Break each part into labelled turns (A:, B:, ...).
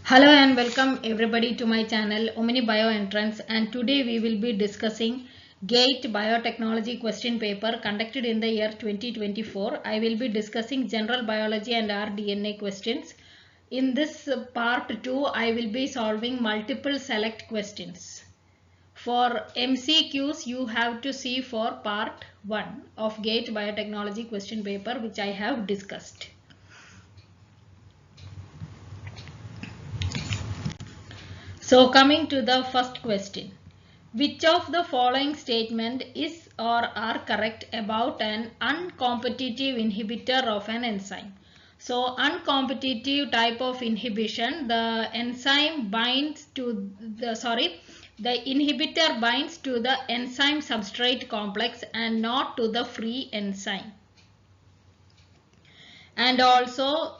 A: Hello and welcome everybody to my channel Omni Bio Entrance, and today we will be discussing GATE Biotechnology question paper conducted in the year 2024. I will be discussing general biology and rDNA questions. In this part 2, I will be solving multiple select questions. For MCQs, you have to see for part 1 of GATE Biotechnology question paper, which I have discussed. So coming to the first question, which of the following statement is or are correct about an uncompetitive inhibitor of an enzyme? So uncompetitive type of inhibition, the enzyme binds to the inhibitor binds to the enzyme substrate complex and not to the free enzyme. And also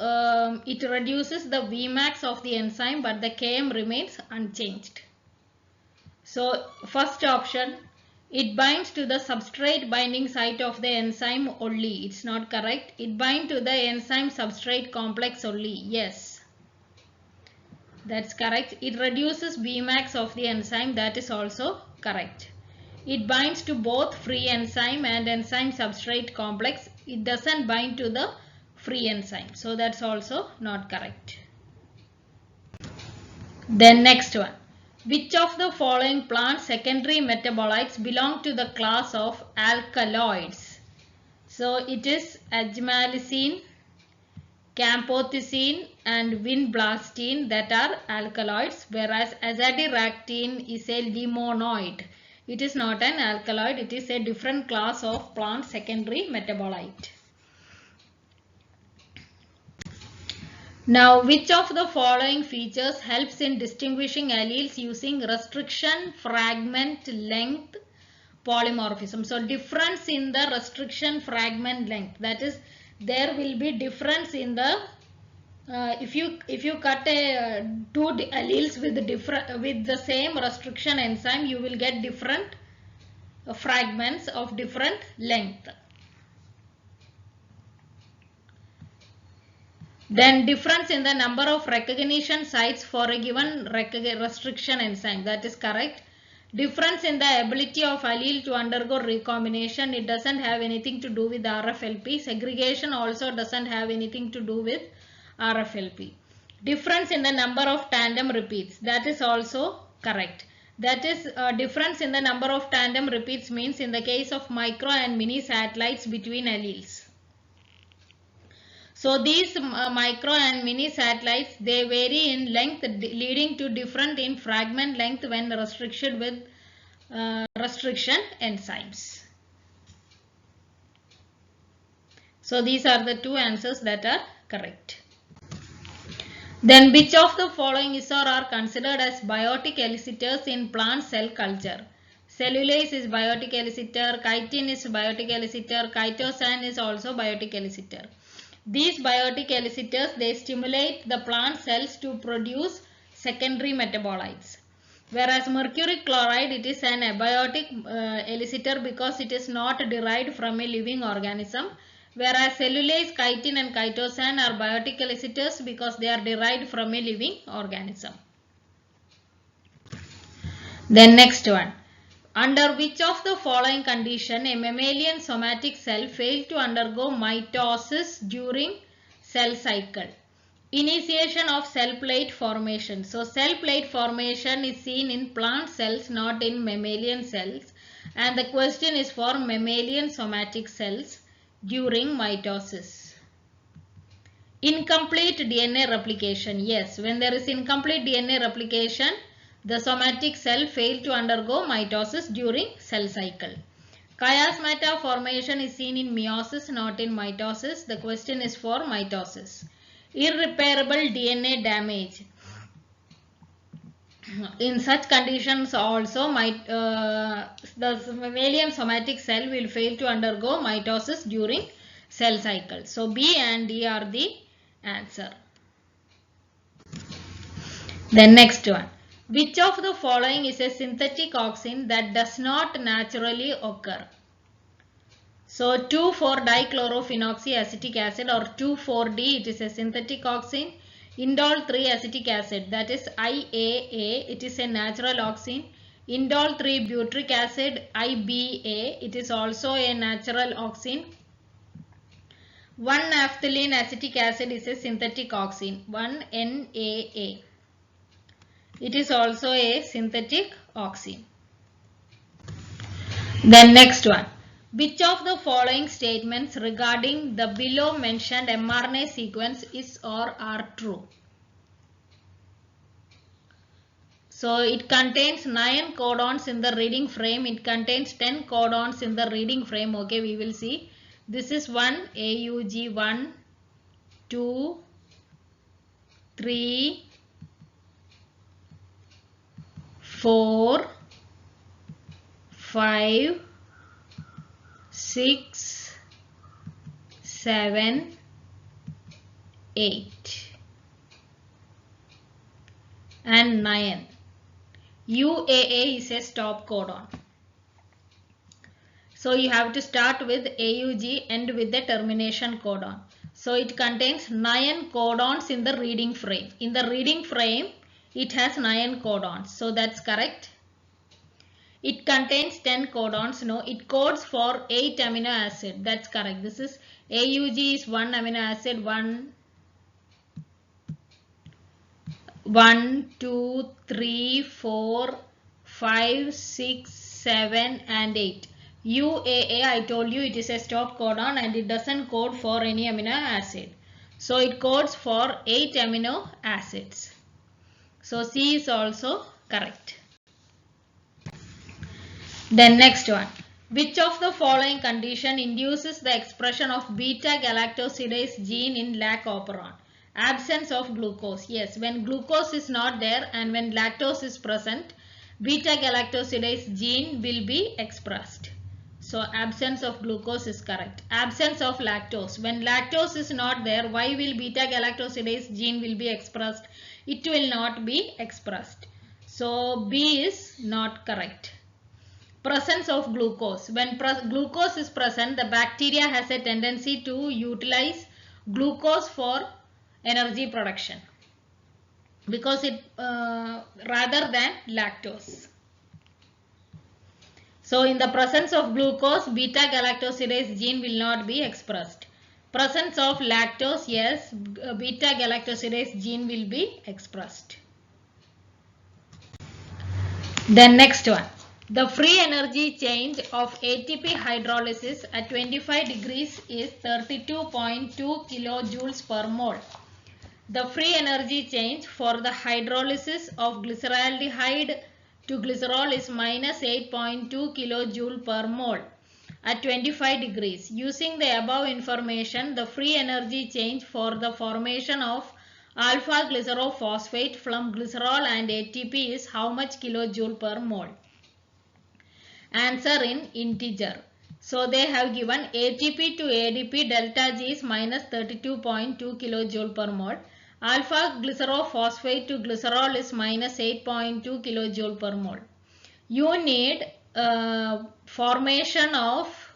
A: it reduces the Vmax of the enzyme, but the Km remains unchanged. So first option, it binds to the substrate binding site of the enzyme only. It's not correct. It binds to the enzyme substrate complex only. Yes, that's correct. It reduces Vmax of the enzyme. That is also correct. It binds to both free enzyme and enzyme substrate complex. It doesn't bind to the free enzyme. So that's also not correct. Then next one. Which of the following plant secondary metabolites belong to the class of alkaloids? So it is agmalysine, camptothecin and vinblastine that are alkaloids, whereas azadiractine is a limonoid. It is not an alkaloid, it is a different class of plant secondary metabolite. Now, which of the following features helps in distinguishing alleles using restriction fragment length polymorphism? So, difference in the restriction fragment length, that is, there will be difference in the if you cut two alleles with the same restriction enzyme, you will get different fragments of different length. Then difference in the number of recognition sites for a given restriction enzyme, that is correct. Difference in the ability of allele to undergo recombination, it doesn't have anything to do with RFLP. Segregation also doesn't have anything to do with RFLP. Difference in the number of tandem repeats, that is also correct. That is difference in the number of tandem repeats means in the case of micro and mini satellites between alleles. So these micro and mini satellites, they vary in length, leading to different in fragment length when restricted with restriction enzymes. So these are the two answers that are correct. Then which of the following is or are considered as biotic elicitors in plant cell culture? Cellulase is biotic elicitor, chitin is biotic elicitor, chitosan is also biotic elicitor. These biotic elicitors, they stimulate the plant cells to produce secondary metabolites. Whereas mercury chloride, it is an abiotic elicitor because it is not derived from a living organism. Whereas cellulase, chitin and chitosan are biotic elicitors because they are derived from a living organism. Then next one. Under which of the following condition a mammalian somatic cell failed to undergo mitosis during cell cycle? Initiation of cell plate formation. So cell plate formation is seen in plant cells, not in mammalian cells. And the question is for mammalian somatic cells during mitosis. Incomplete DNA replication. Yes, when there is incomplete DNA replication, the somatic cell failed to undergo mitosis during cell cycle. Chiasmata formation is seen in meiosis, not in mitosis. The question is for mitosis. Irreparable DNA damage. In such conditions also, the mammalian somatic cell will fail to undergo mitosis during cell cycle. So B and D are the answer. Then next one. Which of the following is a synthetic auxin that does not naturally occur? So 2,4-dichlorophenoxyacetic acid or 2,4-D, it is a synthetic auxin. Indole 3 acetic acid, that is IAA, it is a natural oxime. Indole 3 butyric acid, IBA, it is also a natural oxime. 1-naphthalene acetic acid is a synthetic oxime, 1-NAA. It is also a synthetic oxime. Then next one. Which of the following statements regarding the below mentioned mRNA sequence is or are true? So it contains 9 codons in the reading frame. It contains 10 codons in the reading frame. Okay, we will see. This is one AUG 1, 2, 3, 4, 5, 6, 7, 8 and 9. UAA is a stop codon. So you have to start with AUG, end with the termination codon. So it contains 9 codons in the reading frame. In the reading frame, it has 9 codons. So that's correct. It contains 10 codons. No, it codes for 8 amino acid. That's correct. This is AUG is 1 amino acid, 1, 2, 3, 4, 5, 6, 7 and 8. UAA, I told you it is a stop codon and it doesn't code for any amino acid. So it codes for 8 amino acids. So C is also correct. Then next one. Which of the following condition induces the expression of beta-galactosidase gene in lac operon? Absence of glucose. Yes, when glucose is not there and when lactose is present, beta-galactosidase gene will be expressed. So absence of glucose is correct. Absence of lactose. When lactose is not there, why will beta-galactosidase gene will be expressed? It will not be expressed. So B is not correct. Presence of glucose. When glucose is present, the bacteria has a tendency to utilize glucose for energy production because it rather than lactose. So in the presence of glucose, beta-galactosidase gene will not be expressed. Presence of lactose, yes, beta-galactosidase gene will be expressed. Then next one. The free energy change of ATP hydrolysis at 25 degrees is 32.2 kilojoules per mole. The free energy change for the hydrolysis of glyceraldehyde to glycerol is minus 8.2 kilojoule per mole at 25 degrees. Using the above information, the free energy change for the formation of alpha glycerophosphate from glycerol and ATP is how much kilojoule per mole? Answer in integer. So they have given ATP to ADP delta G is minus 32.2 kilojoule per mole. Alpha glycerophosphate to glycerol is minus 8.2 kilojoule per mole. You need formation of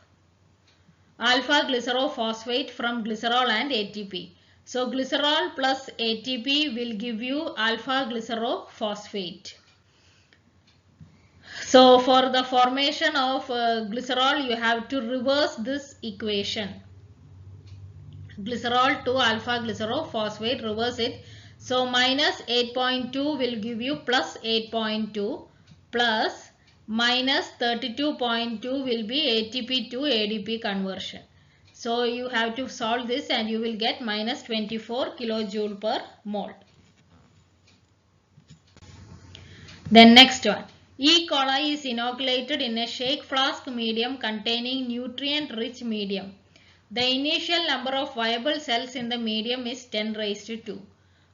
A: alpha glycerophosphate from glycerol and ATP. So glycerol plus ATP will give you alpha glycerophosphate. So for the formation of glycerol, you have to reverse this equation. Glycerol to alpha glycerophosphate, reverse it. So minus 8.2 will give you plus 8.2 plus minus 32.2 will be ATP to ADP conversion. So you have to solve this and you will get minus 24 kilojoule per mole. Then next one. E. coli is inoculated in a shake flask medium containing nutrient-rich medium. The initial number of viable cells in the medium is 10 raised to 2.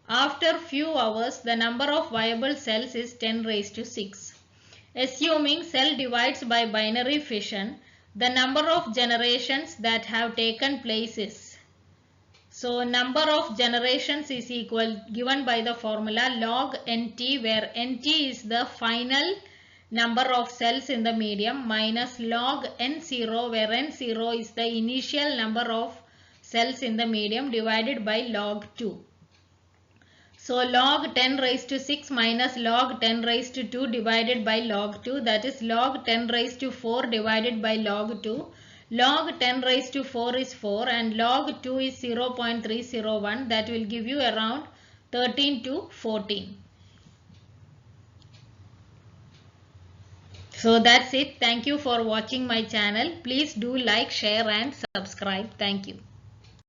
A: After few hours, the number of viable cells is 10 raised to 6. Assuming cell divides by binary fission, the number of generations that have taken place is. So number of generations is equal given by the formula log NT, where NT is the final number of cells in the medium, minus log N0, where N0 is the initial number of cells in the medium, divided by log 2. So log 10 raised to 6 minus log 10 raised to 2 divided by log 2, that is log 10 raised to 4 divided by log 2. Log 10 raised to 4 is 4 and log 2 is 0.301, that will give you around 13 to 14. So that's it. Thank you for watching my channel. Please do like, share and subscribe. Thank you.